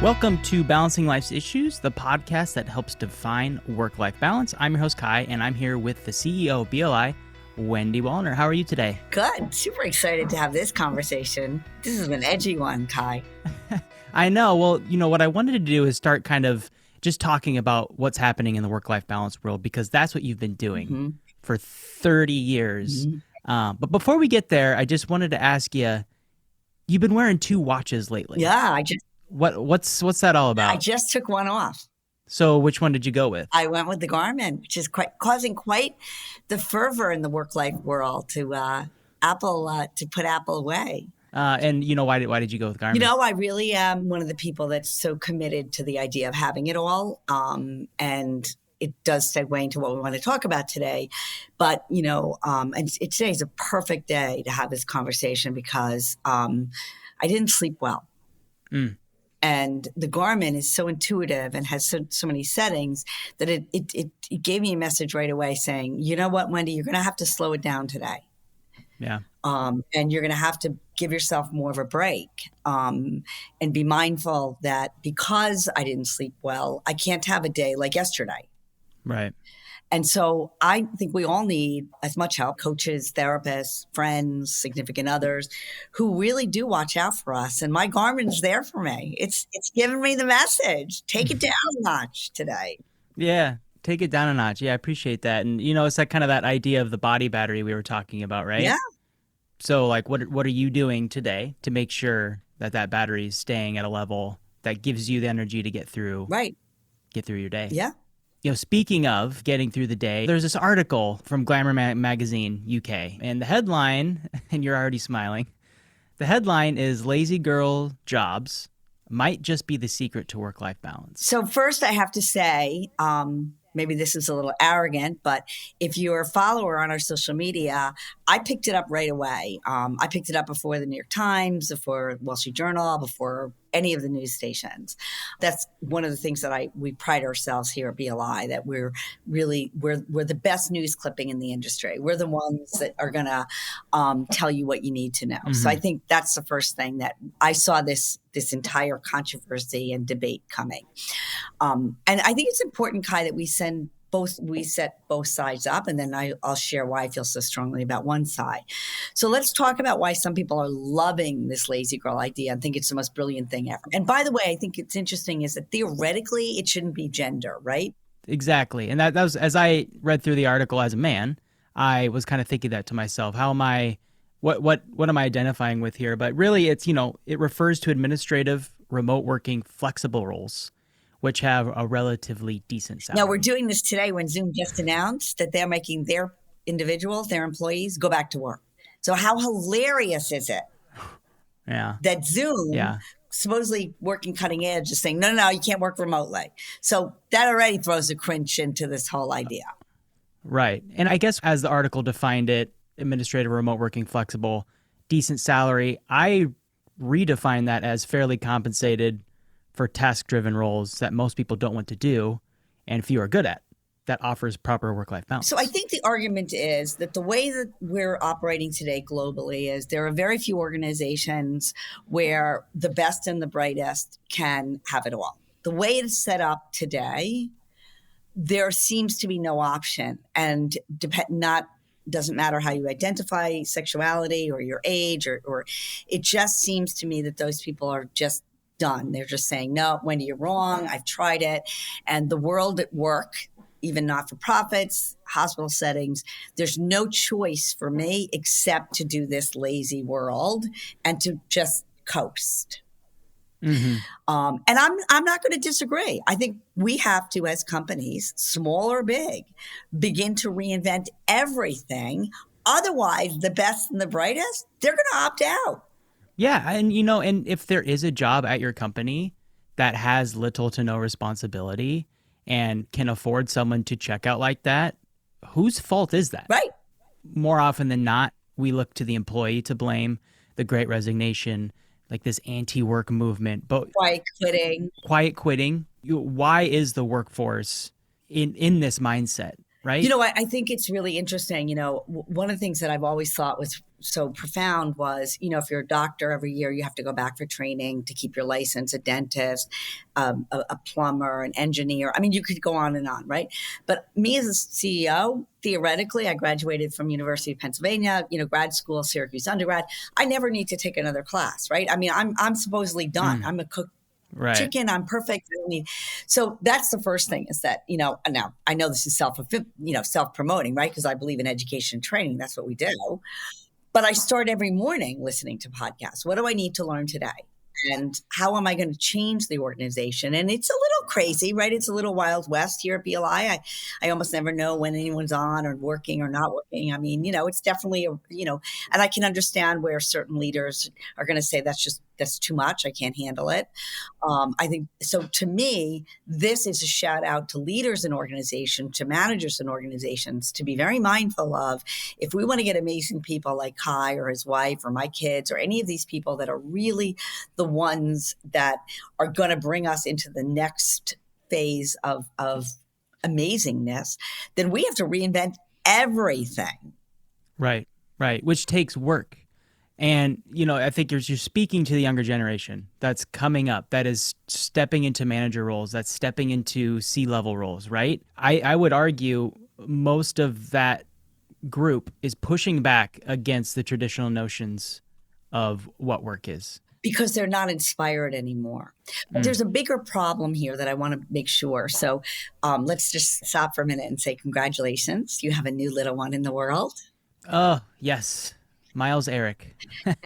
Welcome to Balancing Life's Issues, the podcast that helps define work-life balance. I'm your host, Kai, and I'm here with the CEO of BLI, Wendy Wallner. How are you today? Good. Super excited to have this conversation. This is an edgy one, Kai. I know. Well, what I wanted to do is start kind of just talking about what's happening in the work-life balance world, because that's what you've been doing for 30 years. But before we get there, I just wanted to ask you, you've been wearing 2 watches lately. Yeah, What's that all about? I just took one off. So which one did you go with? I went with the Garmin, which is causing quite the fervor in the work-life world to put Apple away. And why did you go with Garmin? I really am one of the people that's so committed to the idea of having it all. And it does segue into what we want to talk about today. But, today is a perfect day to have this conversation because I didn't sleep well. And the Garmin is so intuitive and has so many settings that it gave me a message right away saying, you know what, Wendy, you're going to have to slow it down today. Yeah. And you're going to have to give yourself more of a break and be mindful that because I didn't sleep well, I can't have a day like yesterday. Right. And so I think we all need as much help, coaches, therapists, friends, significant others who really do watch out for us. And my Garmin's there for me. It's giving me the message. Take it down a notch today. Yeah. Take it down a notch. Yeah, I appreciate that. And, it's like kind of that idea of the body battery we were talking about, right? Yeah. So like, what are you doing today to make sure that battery is staying at a level that gives you the energy to get through your day? Yeah. Speaking of getting through the day, there's this article from Glamour Magazine UK, and the headline, and you're already smiling, the headline is "Lazy Girl Jobs Might Just Be the Secret to Work-Life Balance." So first I have to say, maybe this is a little arrogant, but if you're a follower on our social media, I picked it up right away. I picked it up before the New York Times, before Wall Street Journal, before any of the news stations. That's one of the things that we pride ourselves here at BLI, that we're the best news clipping in the industry. We're the ones that are going to tell you what you need to know. Mm-hmm. So I think that's the first thing that I saw this entire controversy and debate coming. And I think it's important, Kai, that we set both sides up, and then I'll share why I feel so strongly about one side. So let's talk about why some people are loving this lazy girl idea and think it's the most brilliant thing ever. And by the way, I think it's interesting is that theoretically it shouldn't be gender, right? Exactly. And that was, as I read through the article as a man, I was kind of thinking that to myself, what am I identifying with here? But really it's, it refers to administrative, remote working, flexible roles, which have a relatively decent salary. Now, we're doing this today when Zoom just announced that they're making their individuals, their employees, go back to work. So how hilarious is it that Zoom, supposedly working cutting edge, is saying, no, you can't work remotely. So that already throws a cringe into this whole idea. Right. And I guess as the article defined it, administrative, remote working, flexible, decent salary, I redefine that as fairly compensated for task-driven roles that most people don't want to do and few are good at, that offers proper work-life balance. So I think the argument is that the way that we're operating today globally is there are very few organizations where the best and the brightest can have it all. The way it's set up today, there seems to be no option, and doesn't matter how you identify sexuality or your age, or it just seems to me that those people are just done. They're just saying, no, Wendy, you're wrong. I've tried it. And the world at work, even not-for-profits, hospital settings, there's no choice for me except to do this lazy world and to just coast. Mm-hmm. And I'm not going to disagree. I think we have to, as companies, small or big, begin to reinvent everything. Otherwise, the best and the brightest, they're going to opt out. Yeah. And, and if there is a job at your company that has little to no responsibility and can afford someone to check out like that, whose fault is that? Right. More often than not, we look to the employee to blame, the Great Resignation, like this anti-work movement. But quiet quitting. Why is the workforce in this mindset, right? I think it's really interesting. One of the things that I've always thought was so profound was, if you're a doctor every year, you have to go back for training to keep your license, a dentist, a plumber, an engineer. I mean, you could go on and on, right? But me as a CEO, theoretically, I graduated from University of Pennsylvania, grad school, Syracuse undergrad. I never need to take another class, right? I mean, I'm supposedly done. I'm a cook. Right. Chicken, I'm perfect. So that's the first thing is that, now I know this is self-promoting, right? Because I believe in education and training. That's what we do. But I start every morning listening to podcasts. What do I need to learn today? And how am I going to change the organization? And it's a little crazy, right? It's a little Wild West here at BLI. I almost never know when anyone's on or working or not working. I mean, it's definitely, and I can understand where certain leaders are going to say that's too much. I can't handle it. I think so. To me, this is a shout out to leaders in organizations, to managers in organizations, to be very mindful of if we want to get amazing people like Kai or his wife or my kids or any of these people that are really the ones that are going to bring us into the next phase of amazingness, then we have to reinvent everything. Right. Which takes work. And, I think you're speaking to the younger generation that's coming up, that is stepping into manager roles, that's stepping into C-level roles, right? I would argue most of that group is pushing back against the traditional notions of what work is. Because they're not inspired anymore. But there's a bigger problem here that I want to make sure. So let's just stop for a minute and say congratulations. You have a new little one in the world. Oh, yes. Miles Eric.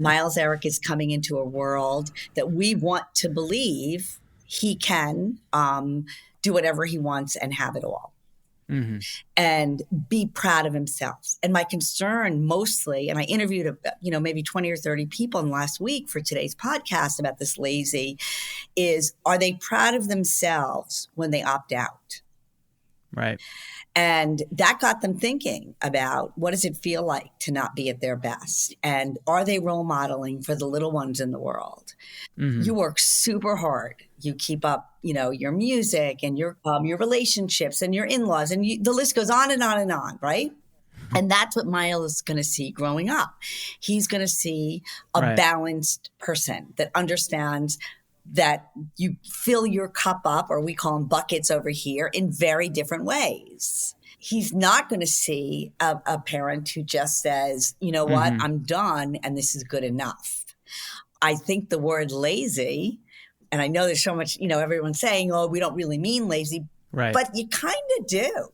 Miles Eric is coming into a world that we want to believe he can do whatever he wants and have it all. Mm-hmm. And be proud of himself. And my concern mostly, and I interviewed, maybe 20 or 30 people in the last week for today's podcast about this lazy, is are they proud of themselves when they opt out? Right. And that got them thinking about what does it feel like to not be at their best? And are they role modeling for the little ones in the world? Mm-hmm. You work super hard. You keep up, your music and your relationships and your in-laws and the list goes on and on and on, right? And that's what Miles is going to see growing up. He's going to see a balanced person that understands that you fill your cup up, or we call them buckets over here, in very different ways. He's not going to see a parent who just says, you know what, I'm done and this is good enough. I think the word lazy, and I know there's so much, everyone's saying, oh, we don't really mean lazy, right? But you kind of do.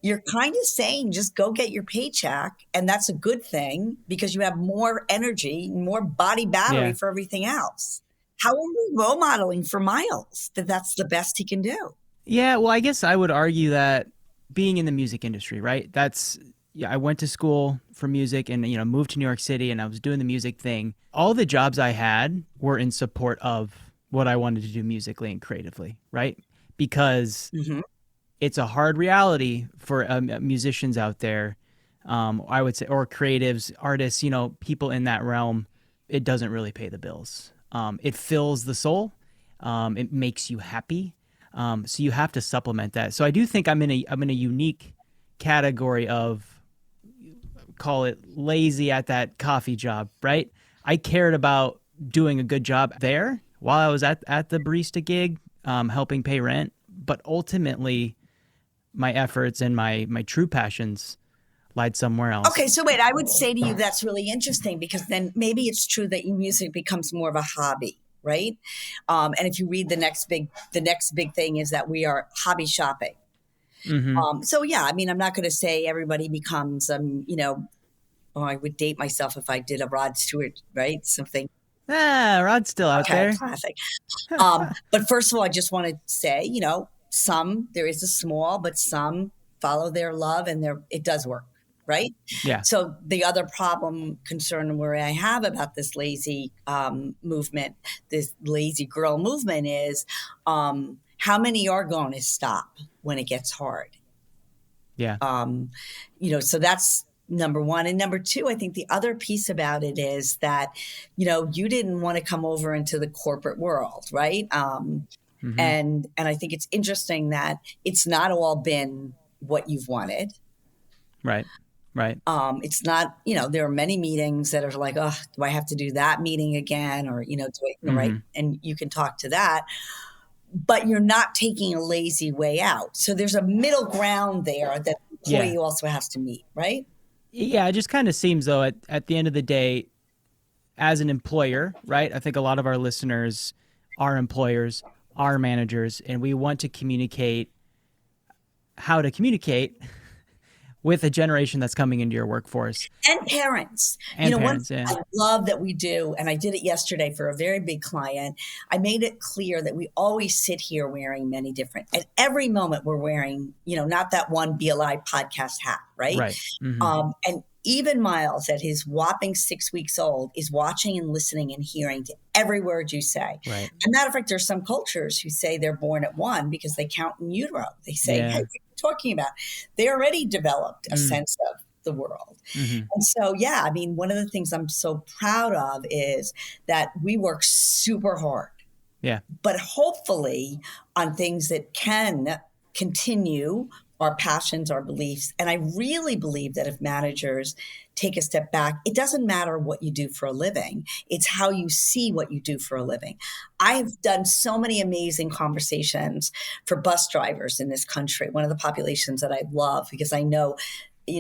You're kind of saying just go get your paycheck, and that's a good thing because you have more energy, more body battery for everything else. How are we role modeling for Miles that that's the best he can do? Yeah, well, I guess I would argue that being in the music industry, right? I went to school for music and, moved to New York City and I was doing the music thing. All the jobs I had were in support of what I wanted to do musically and creatively, right? Because it's a hard reality for musicians out there, I would say, or creatives, artists, people in that realm. It doesn't really pay the bills. It fills the soul. It makes you happy. So you have to supplement that. So I do think I'm in a unique category of, call it lazy at that coffee job, right? I cared about doing a good job there while I was at the barista gig, helping pay rent. But ultimately, my efforts and my true passions lied somewhere else. Okay, so wait, I would say to you that's really interesting because then maybe it's true that your music becomes more of a hobby, right? And if you read the next big thing is that we are hobby shopping. So yeah, I mean, I'm not going to say everybody becomes, I would date myself if I did a Rod Stewart, right? Something. Rod's still out there. Classic. But first of all, I just want to say, there is a small, but some follow their love and it does work. Right? Yeah. So the other concern where I have about this lazy movement, this lazy girl movement is how many are going to stop when it gets hard? Yeah. So that's number one. And number two, I think the other piece about it is that, you didn't want to come over into the corporate world, right? And I think it's interesting that it's not all been what you've wanted. Right. Right. It's not, there are many meetings that are like, oh, do I have to do that meeting again? Or, right. Hmm. And you can talk to that, but you're not taking a lazy way out. So there's a middle ground there that the Yeah. employee also has to meet, right? Yeah. It just kind of seems though at the end of the day, as an employer, right? I think a lot of our listeners are employers, are managers, and we want to communicate how to communicate with a generation that's coming into your workforce And parents. and One parents. thing Yeah. I love that we do, and I did it yesterday for a very big client, I made it clear that we always sit here wearing many different, at every moment we're wearing, not that one BLI podcast hat, right? Right. Hmm. And even Miles, at his whopping 6 weeks old, is watching and listening and hearing to every word you say. Right. And matter of fact, there's some cultures who say they're born at 1 because they count in utero. They say, hey, Yeah. what are you talking about? They already developed a Mm. sense of the world. Hmm. And so, yeah, I mean, one of the things I'm so proud of is that we work super hard, Yeah. but hopefully on things that can continue our passions, our beliefs. And I really believe that if managers take a step back, it doesn't matter what you do for a living. It's how you see what you do for a living. I have done so many amazing conversations for bus drivers in this country, one of the populations that I love, because I know,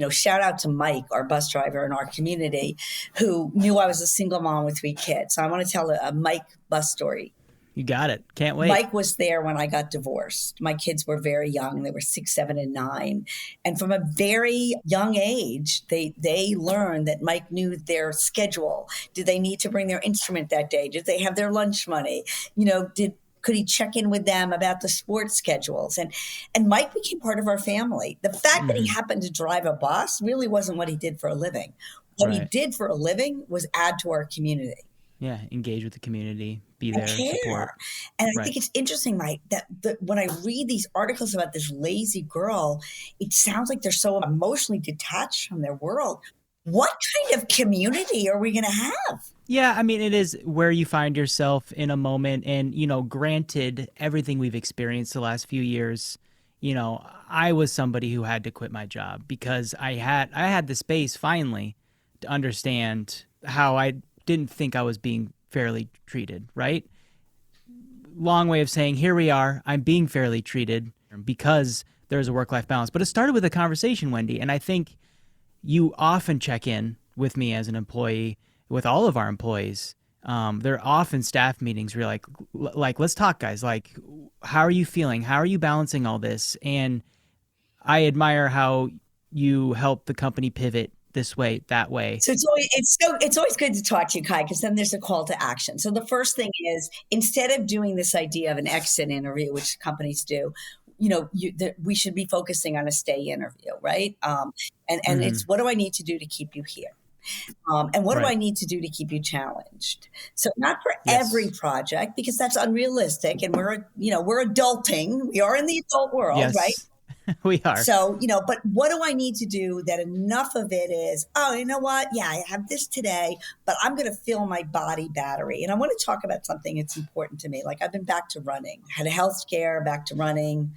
shout out to Mike, our bus driver in our community, who knew I was a single mom with 3 kids. So I want to tell a Mike bus story. You got it. Can't wait. Mike was there when I got divorced. My kids were very young. They were 6, 7, and 9. And from a very young age, they learned that Mike knew their schedule. Did they need to bring their instrument that day? Did they have their lunch money? Could he check in with them about the sports schedules? And Mike became part of our family. The fact that he Hmm. happened to drive a bus really wasn't what he did for a living. What he Right. did for a living was add to our community. Yeah. Engage with the community. Be And there. Support. care. And I Right. think it's interesting, Mike, that when I read these articles about this lazy girl, it sounds like they're so emotionally detached from their world. What kind of community are we going to have? Yeah, I mean, it is where you find yourself in a moment. And, granted, everything we've experienced the last few years, I was somebody who had to quit my job because I had the space finally to understand how I didn't think I was being fairly treated, right? Long way of saying, here we are, I'm being fairly treated because there's a work-life balance. But it started with a conversation, Wendy, and I think you often check in with me as an employee, with all of our employees. There are often staff meetings where you're like, let's talk, guys. Like, how are you feeling? How are you balancing all this? And I admire how you help the company pivot this way, that way. So it's always good to talk to you, Kai, because then there's a call to action. So the first thing is, instead of doing this idea of an exit interview, which companies do, we should be focusing on a stay interview, right? And Hmm. it's, what do I need to do to keep you here? And what do Right. I need to do to keep you challenged? So not for every Yes. project, because that's unrealistic, and we're adulting. We are in the adult world, right? Yes, we are. So, but what do I need to do that enough of it is, oh, you know what? Yeah, I have this today, but I'm going to fill my body battery. And I want to talk about something that's important to me. Like, I've been back to running, had a health scare, back to running.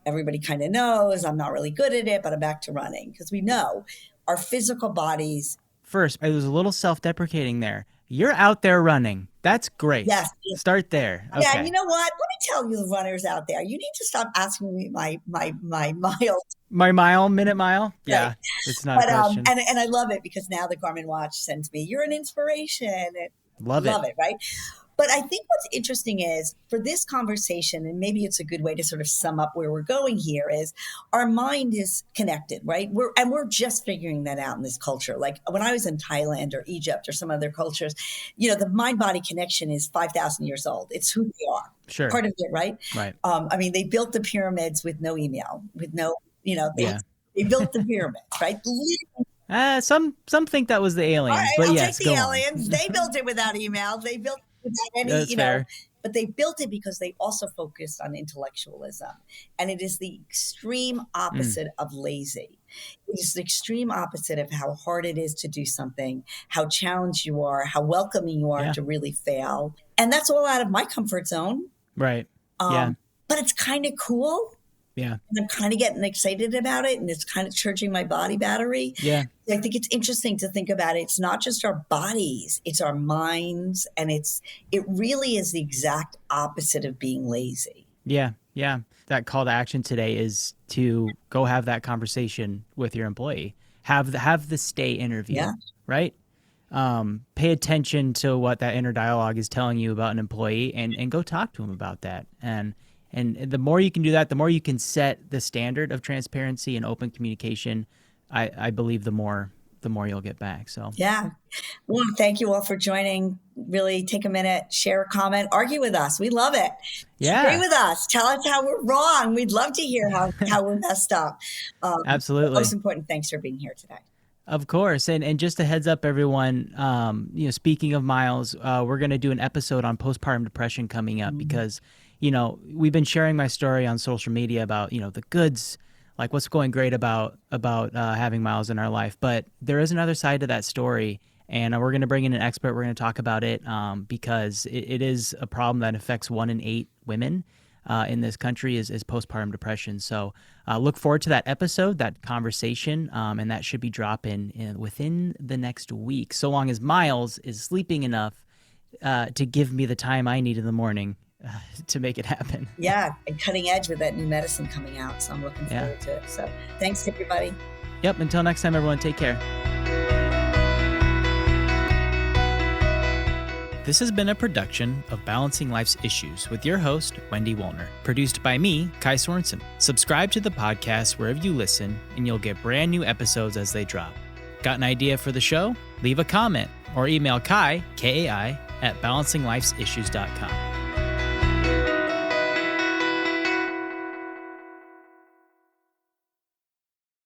Everybody kind of knows I'm not really good at it, but I'm back to running because we know our physical bodies. First, I was a little self-deprecating there. You're out there running. That's great. Yes. Start there. Yeah, Okay. you know what? Let me tell you, the runners out there, you need to stop asking me my miles. My minute mile? Yeah, Right. it's not a But question. and I love it because now the Garmin watch sends me, you're an inspiration. And Love it. right? But I think what's interesting is, for this conversation, and maybe it's a good way to sort of sum up where we're going here, is our mind is connected, right? We're just figuring that out in this culture. Like when I was in Thailand or Egypt or some other cultures, the mind-body connection is 5,000 years old. It's who they are. Sure. Part of it, right? Right. I mean, they built the pyramids with no email, with no, Yeah. they built the pyramids, right? Some think that was the All aliens, right, but I'll yes, take the go on. aliens. They built it without email. They built it without any, That's fair. but they built it because they also focused on intellectualism. And it is the extreme opposite of lazy. It is the extreme opposite of how hard it is to do something, how challenged you are, how welcoming you are Yeah. to really fail. And that's all out of my comfort zone. Right. Yeah. But it's kind of cool. Yeah. And I'm kind of getting excited about it, and it's kind of charging my body battery. Yeah. I think it's interesting to think about it. It's not just our bodies, it's our minds, and it really is the exact opposite of being lazy. Yeah. Yeah. That call to action today is to go have that conversation with your employee. Have the stay interview, Yeah. right? Pay attention to what that inner dialogue is telling you about an employee, and go talk to him about that. And the more you can do that, the more you can set the standard of transparency and open communication. I believe the more you'll get back. So Yeah. Well, thank you all for joining. Really take a minute, share a comment, argue with us. We love it. Yeah. Agree with us. Tell us how we're wrong. We'd love to hear how we're messed up. Absolutely. Most important, thanks for being here today. Of course. And just a heads up, everyone, speaking of Miles, we're going to do an episode on postpartum depression coming up because, we've been sharing my story on social media about, the goods, like what's going great about having Miles in our life. But there is another side to that story. And we're going to bring in an expert. We're going to talk about it because it is a problem that affects 1 in 8 women in this country is postpartum depression. So look forward to that episode, that conversation, and that should be dropping within the next week, so long as Miles is sleeping enough to give me the time I need in the morning to make it happen. Yeah, and cutting edge with that new medicine coming out. So I'm looking forward to it. So thanks, everybody. Yep. Until next time, everyone, take care. This has been a production of Balancing Life's Issues with your host, Wendy Wollner. Produced by me, Kai Sorensen. Subscribe to the podcast wherever you listen, and you'll get brand new episodes as they drop. Got an idea for the show? Leave a comment or email Kai, Kai, at balancinglifesissues.com.